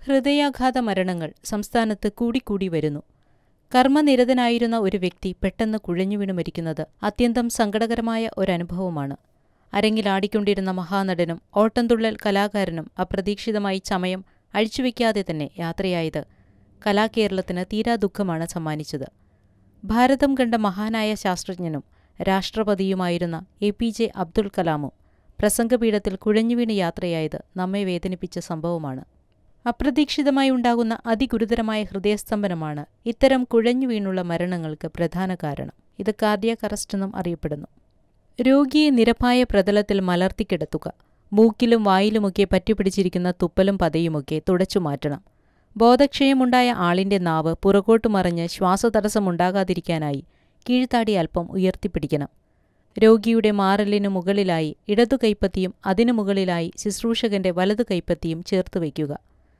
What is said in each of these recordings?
ഹൃദയാഘാത മരണങ്ങൾ സംസ്ഥാനത്ത് കൂടിക്കൂടി വരുന്നു. കർമ്മനിരതനായിരുന്ന ഒരു വ്യക്തി പെട്ടെന്ന് കുഴഞ്ഞുവീണു മരിക്കുന്നത് അത്യന്തം സങ്കടകരമായ ഒരനുഭവമാണ്. അരങ്ങിലാടിക്കൊണ്ടിരുന്ന മഹാനടനും ഓട്ടംതുള്ളൽ കലാകാരനും അപ്രതീക്ഷിതമായി ചമയം അഴിച്ചുവെക്കാതെ തന്നെ യാത്രയായത് കലാകേരളത്തിന് തീരാ ദുഃഖമാണ് സമ്മാനിച്ചത്. ഭാരതം കണ്ട മഹാനായ ശാസ്ത്രജ്ഞനും രാഷ്ട്രപതിയുമായിരുന്ന APJ അബ്ദുൽ കലാമും പ്രസംഗപീഠത്തിൽ കുഴഞ്ഞുവീണ് യാത്രയായത് നമ്മെ വേദനിപ്പിച്ച സംഭവമാണ്. അപ്രതീക്ഷിതമായി ഉണ്ടാകുന്ന അതിഗുരുതരമായ ഹൃദയസ്തംഭനമാണ് ഇത്തരം കുഴഞ്ഞുവീണുള്ള മരണങ്ങൾക്ക് പ്രധാന കാരണം. ഇത് കാർഡിയാക് അറസ്റ്റ് എന്നും അറിയപ്പെടുന്നു. രോഗിയെ നിരപ്പായ പ്രതലത്തിൽ മലർത്തിക്കിടത്തുക, മൂക്കിലും വായിലുമൊക്കെ പറ്റിപ്പിടിച്ചിരിക്കുന്ന തുപ്പലും പതയുമൊക്കെ തുടച്ചു മാറ്റണം. ബോധക്ഷയമുണ്ടായ ആളിന്റെ നാവ് പുറകോട്ടു മറിഞ്ഞ് ശ്വാസതടസ്സമുണ്ടാകാതിരിക്കാനായി കീഴ്ത്താടി അല്പം ഉയർത്തിപ്പിടിക്കണം. രോഗിയുടെ മാറലിനു മുകളിലായി ഇടതു കൈപ്പത്തിയും അതിനു മുകളിലായി ശുശ്രൂഷകന്റെ വലതു കൈപ്പത്തിയും ചേർത്തുവയ്ക്കുക.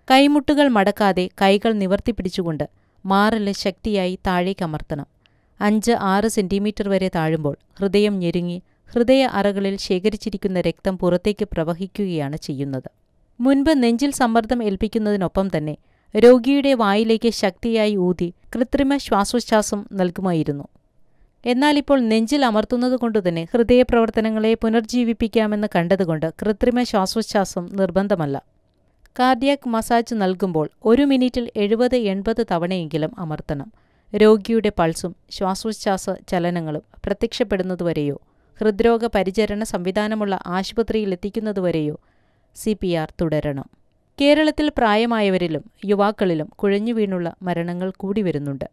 കൈമുട്ടുകൾ മടക്കാതെ കൈകൾ നിവർത്തിപ്പിടിച്ചുകൊണ്ട് മാറല് ശക്തിയായി താഴേക്കമർത്തണം. 5-6 സെന്റിമീറ്റർ വരെ താഴുമ്പോൾ ഹൃദയം ഞെരുങ്ങി ഹൃദയ അറകളിൽ ശേഖരിച്ചിരിക്കുന്ന രക്തം പുറത്തേക്ക് പ്രവഹിക്കുകയാണ് ചെയ്യുന്നത്. മുൻപ് നെഞ്ചിൽ സമ്മർദ്ദം ഏൽപ്പിക്കുന്നതിനൊപ്പം തന്നെ രോഗിയുടെ വായിലേക്ക് ശക്തിയായി ഊതി കൃത്രിമ ശ്വാസോച്ഛ്വാസം നൽകുമായിരുന്നു. എന്നാലിപ്പോൾ നെഞ്ചിൽ അമർത്തുന്നതുകൊണ്ടുതന്നെ ഹൃദയപ്രവർത്തനങ്ങളെ പുനർജീവിപ്പിക്കാമെന്ന് കണ്ടതുകൊണ്ട് കൃത്രിമ ശ്വാസോച്ഛ്വാസം നിർബന്ധമല്ല. കാർഡിയാക് മസാജ് നൽകുമ്പോൾ 1 മിനിറ്റിൽ 70-80 തവണയെങ്കിലും അമർത്തണം. രോഗിയുടെ പൾസും ശ്വാസോച്ഛ്വാസ ചലനങ്ങളും പ്രത്യക്ഷപ്പെടുന്നതുവരെയോ ഹൃദ്രോഗ പരിചരണ സംവിധാനമുള്ള ആശുപത്രിയിലെത്തിക്കുന്നതുവരെയോ CPR തുടരണം. കേരളത്തിൽ പ്രായമായവരിലും യുവാക്കളിലും കുഴഞ്ഞുവീണുള്ള മരണങ്ങൾ കൂടി വരുന്നുണ്ട്.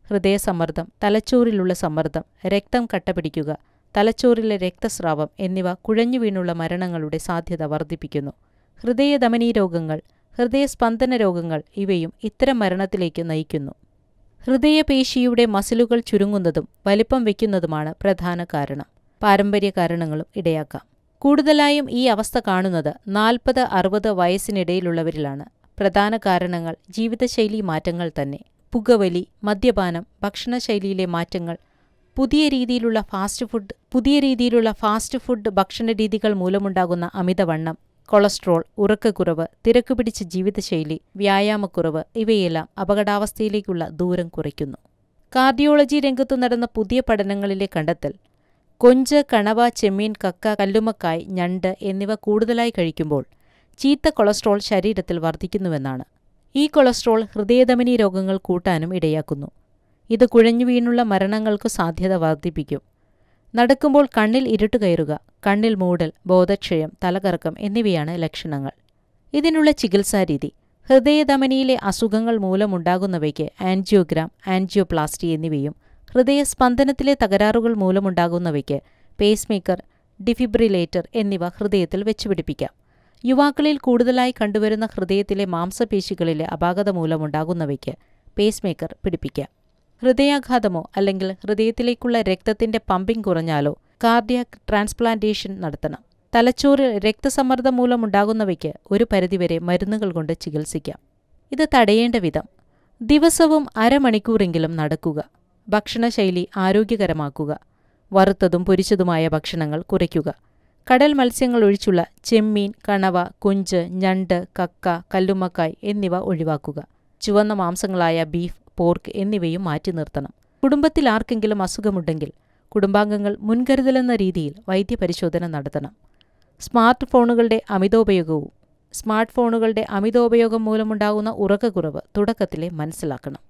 ഹൃദയസമ്മർദ്ദം, തലച്ചോറിലുള്ള സമ്മർദ്ദം, രക്തം കട്ടപിടിക്കുക, തലച്ചോറിലെ രക്തസ്രാവം എന്നിവ കുഴഞ്ഞുവീണുള്ള മരണങ്ങളുടെ സാധ്യത വർദ്ധിപ്പിക്കുന്നു. ഹൃദയധമനീ രോഗങ്ങൾ, ഹൃദയസ്പന്ദന രോഗങ്ങൾ ഇവയും ഇത്തരം മരണത്തിലേക്ക് നയിക്കുന്നു. ഹൃദയപേശിയുടെ മസിലുകൾ ചുരുങ്ങുന്നതും വലിപ്പം വയ്ക്കുന്നതുമാണ് പ്രധാന കാരണം. പാരമ്പര്യ കാരണങ്ങളും ഇടയാക്കാം. കൂടുതലായും ഈ അവസ്ഥ കാണുന്നത് 40-60 വയസ്സിനിടയിലുള്ളവരിലാണ്. പ്രധാന കാരണങ്ങൾ ജീവിതശൈലീ മാറ്റങ്ങൾ തന്നെ. പുകവലി, മദ്യപാനം, ഭക്ഷണശൈലിയിലെ മാറ്റങ്ങൾ, പുതിയ രീതിയിലുള്ള ഫാസ്റ്റ് ഫുഡ് ഭക്ഷണരീതികൾ മൂലമുണ്ടാകുന്ന അമിതവണ്ണം, കൊളസ്ട്രോൾ, ഉറക്കക്കുറവ്, തിരക്കുപിടിച്ച ജീവിതശൈലി, വ്യായാമക്കുറവ് ഇവയെല്ലാം അപകടാവസ്ഥയിലേക്കുള്ള ദൂരം കുറയ്ക്കുന്നു. കാർഡിയോളജി രംഗത്തു നടന്ന പുതിയ പഠനങ്ങളിലെ കണ്ടെത്തൽ കൊഞ്ച്, കണവ, ചെമ്മീൻ, കക്ക, കല്ലുമ്മക്കായ്, ഞണ്ട് എന്നിവ കൂടുതലായി കഴിക്കുമ്പോൾ ചീത്ത കൊളസ്ട്രോൾ ശരീരത്തിൽ വർദ്ധിക്കുന്നുവെന്നാണ്. ഈ കൊളസ്ട്രോൾ ഹൃദയധമനീ രോഗങ്ങൾ കൂട്ടാനും ഇടയാക്കുന്നു. ഇത് കുഴഞ്ഞുവീണുള്ള മരണങ്ങൾക്കു സാധ്യത വർദ്ധിപ്പിക്കും. നടക്കുമ്പോൾ കണ്ണിൽ ഇരുട്ട് കയറുക, കണ്ണിൽ മൂടൽ, ബോധക്ഷയം, തലകറക്കം എന്നിവയാണ് ലക്ഷണങ്ങൾ. ഇതിനുള്ള ചികിത്സാരീതി: ഹൃദയധമനിയിലെ അസുഖങ്ങൾ മൂലമുണ്ടാകുന്നവയ്ക്ക് ആൻജിയോഗ്രാം, ആൻജിയോപ്ലാസ്റ്റി എന്നിവയും ഹൃദയസ്പന്ദനത്തിലെ തകരാറുകൾ മൂലമുണ്ടാകുന്നവയ്ക്ക് പേസ്മേക്കർ, ഡിഫിബ്രിലേറ്റർ എന്നിവ ഹൃദയത്തിൽ വെച്ചുപിടിപ്പിക്കാം. യുവാക്കളിൽ കൂടുതലായി കണ്ടുവരുന്ന ഹൃദയത്തിലെ മാംസപേശികളിലെ അപാകത മൂലമുണ്ടാകുന്നവയ്ക്ക് പേസ്മേക്കർ പിടിപ്പിക്കാം. ഹൃദയാഘാതമോ അല്ലെങ്കിൽ ഹൃദയത്തിലേക്കുള്ള രക്തത്തിന്റെ പമ്പിംഗ് കുറഞ്ഞാലോ കാർഡിയാക് ട്രാൻസ്പ്ലാന്റേഷൻ നടത്തണം. തലച്ചോറിൽ രക്തസമ്മർദ്ദം മൂലമുണ്ടാകുന്നവയ്ക്ക് ഒരു പരിധിവരെ മരുന്നുകൾ കൊണ്ട് ചികിത്സിക്കാം. ഇത് തടയേണ്ട വിധം: ദിവസവും അരമണിക്കൂറെങ്കിലും നടക്കുക. ഭക്ഷണശൈലി ആരോഗ്യകരമാക്കുക. വറുത്തതും പൊരിച്ചതുമായ ഭക്ഷണങ്ങൾ കുറയ്ക്കുക. കടൽ മത്സ്യങ്ങൾ ഒഴിച്ചുള്ള ചെമ്മീൻ, കണവ, കൊഞ്ച്, ഞണ്ട്, കക്ക, കല്ലുമ്മക്കായ് എന്നിവ ഒഴിവാക്കുക. ചുവന്ന മാംസങ്ങളായ ബീഫ്, പോർക്ക് എന്നിവയും മാറ്റി നിർത്തണം. കുടുംബത്തിൽ ആർക്കെങ്കിലും അസുഖമുണ്ടെങ്കിൽ കുടുംബാംഗങ്ങൾ മുൻകരുതലെന്ന രീതിയിൽ വൈദ്യപരിശോധന നടത്തണം. സ്മാർട്ട് ഫോണുകളുടെ അമിതോപയോഗം മൂലമുണ്ടാകുന്ന ഉറക്കക്കുറവ് തുടക്കത്തിലെ മനസ്സിലാക്കണം.